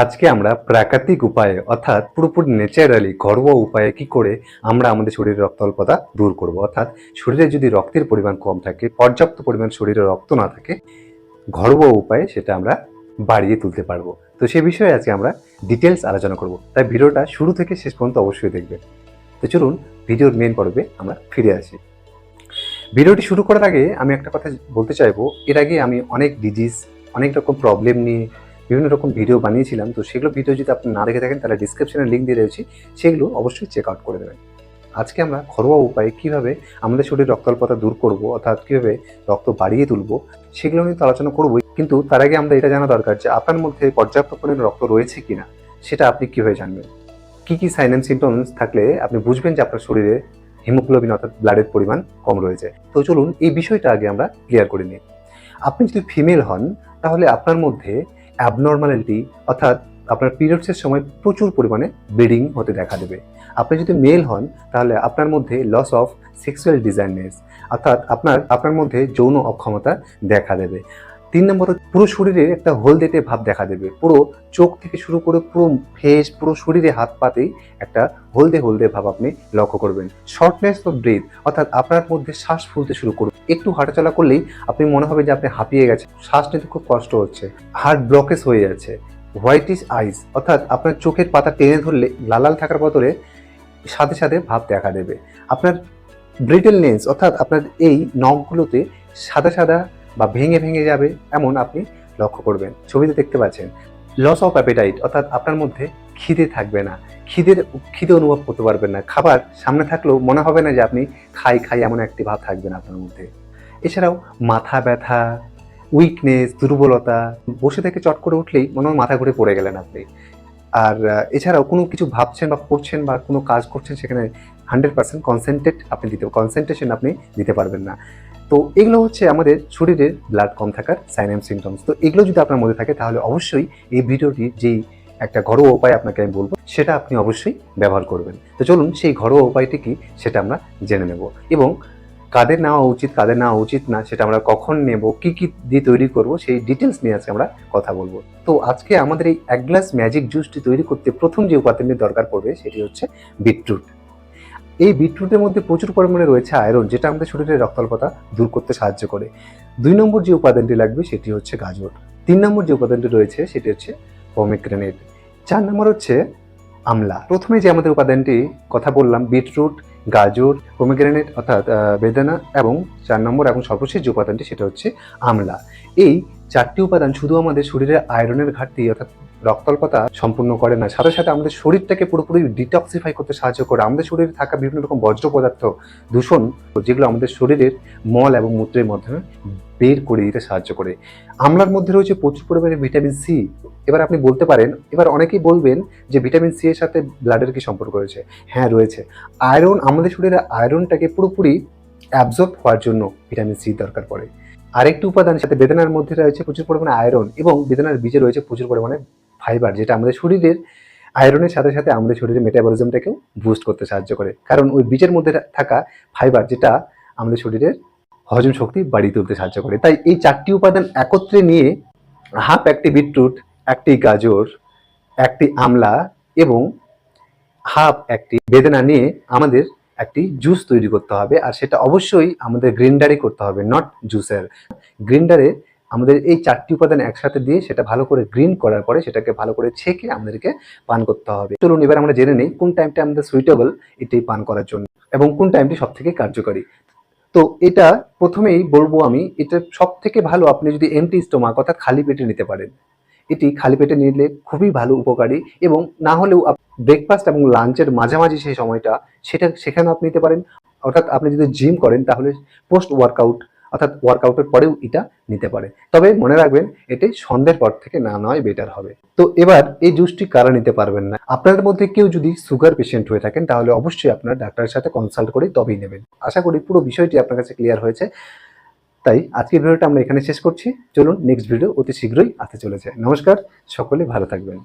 আজকে আমরা প্রাকৃতিক উপায়ে অর্থাৎ পুরোপুরি ন্যাচারালি ঘরোয়া উপায়ে কি করে আমরা আমাদের শরীরের রক্ত অল্পতা দূর করব। অর্থাৎ শরীরে যদি রক্তের পরিমাণ কম থাকে, পর্যাপ্ত পরিমাণ শরীরে রক্ত না থাকে, ঘরোয়া উপায়ে সেটা আমরা বাড়িয়ে তুলতে পারবো। তো সে বিষয়ে আজকে আমরা ডিটেলস আলোচনা করব, তাই ভিডিওটা শুরু থেকে শেষ পর্যন্ত অবশ্যই দেখবেন। তো চলুন ভিডিওর মেন পর্বে আমরা ফিরে আসি। ভিডিওটি শুরু করার আগে আমি একটা কথা বলতে চাইবো, এর আগে আমি অনেক ডিজিজ, অনেক রকম প্রবলেম নিয়ে বিভিন্ন রকম ভিডিও বানিয়েছিলাম। তো সেগুলো ভিডিও যদি আপনি না দেখে থাকেন তাহলে ডিসক্রিপশনে লিঙ্ক দিয়ে রয়েছে, সেগুলো অবশ্যই চেক আউট করে দেবেন। আজকে আমরা ঘরোয়া উপায়ে কীভাবে আমাদের শরীরে রক্ত অল্পতা দূর করব, অর্থাৎ কীভাবে রক্ত বাড়িয়ে তুলব, সেগুলো নিয়ে তো আলোচনা করবই। কিন্তু তার আগে আমরা এটা জানা দরকার যে আপনার মধ্যে পর্যাপ্ত পরিমাণ রক্ত রয়েছে কিনা সেটা আপনি কীভাবে জানবেন। কী কী সাইন অ্যান্ড সিমটমস থাকলে আপনি বুঝবেন যে আপনার শরীরে হিমোগ্লোবিন অর্থাৎ ব্লাডের পরিমাণ কম রয়েছে। তো চলুন এই বিষয়টা আগে আমরা ক্লিয়ার করে নিই। আপনি যদি ফিমেল হন তাহলে আপনার মধ্যে অ্যাবনর্মালিটি অর্থাৎ আপনার পিরিয়ডসের সময় প্রচুর পরিমাণে ব্লিডিং হতে দেখা দেবে। আপনি যদি মেল হন তাহলে আপনার মধ্যে লস অফ সেক্সুয়াল ডিজায়ারনেস অর্থাৎ আপনার মধ্যে যৌন অক্ষমতা দেখা দেবে। 3 নম্বর, পুরো শরীরে একটা হলদেটে ভাব দেখা দেবে। পুরো চোখ থেকে শুরু করে পুরো ফেস, পুরো শরীরে হাত পাতেই একটা হলদে হলদে ভাব আপনি লক্ষ্য করবেন। শর্টনেস অফ ব্রেথ অর্থাৎ আপনার মধ্যে শ্বাস ফুলতে শুরু করবে। একটু হাঁটাচলা করলেই আপনি মনে হবে যে আপনি হাঁপিয়ে গেছে, শ্বাস নিতে খুব কষ্ট হচ্ছে, হার্ট ব্লকেজ হয়ে যাচ্ছে। হোয়াইটিশ আইস অর্থাৎ আপনার চোখের পাতা টেনে ধরলে লাল লাল থাকার বদলে সাথে সাথে ভাব দেখা দেবে। আপনার ব্রিটেলনেস অর্থাৎ আপনার এই নখগুলোতে সাদা সাদা বা ভেঙে ভেঙে যাবে এমন আপনি লক্ষ্য করবেন। ছবিতে দেখতে পাচ্ছেন। লস অফ অ্যাপেটাইট অর্থাৎ আপনার মধ্যে খিদে থাকবে না, খিদে অনুভব করতে পারবেন না। খাবার সামনে থাকলেও মনে হবে না যে আপনি খাই এমন একটি ভাব থাকবে না আপনার মধ্যে। এছাড়াও মাথা ব্যথা, উইকনেস, দুর্বলতা, বসে থেকে চট করে উঠলেই মনে হয় মাথা ঘুরে পড়ে গেলেন আপনি। আর এছাড়াও কোনো কিছু ভাবছেন বা করছেন বা কোনো কাজ করছেন সেখানে 100% কনসেন্ট্রেশন আপনি দিতে পারবেন না। তো এগুলো হচ্ছে আমাদের শরীরের ব্লাড কম থাকার সাইন অ্যান্ড সিমটমস। তো এগুলো যদি আপনার মধ্যে থাকে তাহলে অবশ্যই এই ভিডিওটি যেই একটা ঘরোয়া উপায় আপনাকে আমি বলবো সেটা আপনি অবশ্যই ব্যবহার করবেন। তো চলুন সেই ঘরোয়া উপায়টি কি সেটা আমরা জেনে নেব, এবং কাদের নেওয়া উচিত কাদের নেওয়া উচিত না সেটা আমরা কখন নেব, কি দিয়ে তৈরি করব সেই ডিটেলস নিয়ে আজকে আমরা কথা বলবো। তো আজকে আমাদের এই 1 গ্লাস ম্যাজিক জুসটি তৈরি করতে প্রথম যে উপাদানটি দরকার পড়বে সেটি হচ্ছে বিটরুট। এই বিটরুটের মধ্যে প্রচুর পরিমাণে রয়েছে আয়রন, যেটা আমাদের শরীরের রক্ত অল্পতা দূর করতে সাহায্য করে। 2 নম্বর যে উপাদানটি লাগবে সেটি হচ্ছে গাজর। 3 নম্বর যে উপাদানটি রয়েছে সেটি হচ্ছে পমিগ্রেনেট। 4 নম্বর হচ্ছে আমলা। প্রথমে যে আমাদের উপাদানটি কথা বললাম বিটরুট, গাজর, পমিগ্রেনেট অর্থাৎ বেদানা, এবং 4 নম্বর এবং সর্বশেষ যে উপাদানটি সেটা হচ্ছে আমলা। এই 4টি উপাদান শুধু আমাদের শরীরে আয়রনের ঘাটতি অর্থাৎ রক্ত অল্পতা সম্পূর্ণ করে না, সাথে সাথে আমাদের শরীরটাকে পুরোপুরি ডিটক্সিফাই করতে সাহায্য করে। আমাদের শরীরে থাকা বিভিন্ন রকম বর্জ্য পদার্থ, দূষণ, যেগুলো আমাদের শরীরের মল এবং মূত্রের মাধ্যমে বের করে দিতে সাহায্য করে। আমলার মধ্যে রয়েছে প্রচুর পরিমাণে ভিটামিন সি। এবার আপনি বলতে পারেন, এবার অনেকেই বলবেন যে ভিটামিন সি এর সাথে ব্লাডের কি সম্পর্ক রয়েছে? হ্যাঁ রয়েছে। আয়রন, আমাদের শরীরে আয়রনটাকে পুরোপুরি অ্যাবজর্ব হওয়ার জন্য ভিটামিন সি দরকার পড়ে। আরেকটি উপাদান সাথে বেদানার মধ্যে রয়েছে প্রচুর পরিমাণে আয়রন, এবং বেদানার বীজে রয়েছে প্রচুর পরিমাণে ফাইবার, যেটা আমাদের শরীরের আয়রনের সাথে সাথে আমাদের শরীরের মেটাবলিজমটাকেও বুস্ট করতে সাহায্য করে। কারণ ওই বীজের মধ্যে থাকা ফাইবার যেটা আমাদের শরীরের হজম শক্তি বাড়িয়ে তুলতে সাহায্য করে। তাই এই 4টি উপাদান একত্রে নিয়ে হাফ একটি বিটরুট, একটি গাজর, একটি আমলা এবং হাফ একটি বেদানা নিয়ে আমাদের একটি জুস তৈরি করতে হবে। আর সেটা অবশ্যই আমাদের গ্রিন্ডারে করতে হবে, নট জুসের। গ্রিন্ডারে আমাদের এই 4টি উপাদান একসাথে দিয়ে সেটা ভালো করে গ্রিন্ড করার পরে সেটাকে ভালো করে ছেঁকে আমাদেরকে পান করতে হবে। চলুন এবার আমরা জেনে নিই কোন টাইমটা আমাদের সুইটেবল এটি পান করার জন্য এবং কোন টাইমটি সব থেকে কার্যকরী। তো এটা প্রথমেই বলবো আমি, এটা সব থেকে ভালো আপনি যদি এমটি স্টোমাক অর্থাৎ খালি পেটে নিতে পারেন। এটি খালি পেটে নিলে খুবই ভালো, উপকারী। এবং না হলেও ব্রেকফাস্ট এবং লাঞ্চের মাঝামাঝি সেই সময়টা সেখানেও আপনি নিতে পারেন। অর্থাৎ আপনি যদি জিম করেন তাহলে পোস্ট ওয়ার্কআউট অর্থাৎ ওয়ার্কআউটের পরেও এটা নিতে পারে। তবে মনে রাখবেন এটি সন্ধ্যের পর থেকে না নয় বেটার হবে। তো এবার এই জুসটি কারা নিতে পারবেন না? আপনাদের মধ্যে কেউ যদি সুগার পেশেন্ট হয়ে থাকেন তাহলে অবশ্যই আপনার ডাক্তারের সাথে কনসাল্ট করে তবেই নেবেন। আশা করি পুরো বিষয়টি আপনার কাছে ক্লিয়ার হয়েছে। তাই আজকের ভিডিওটা আমরা এখানে শেষ করছি। চলুন নেক্সট ভিডিও অতি শীঘ্রই আসতে চলেছে। নমস্কার, সকলে ভালো থাকবেন।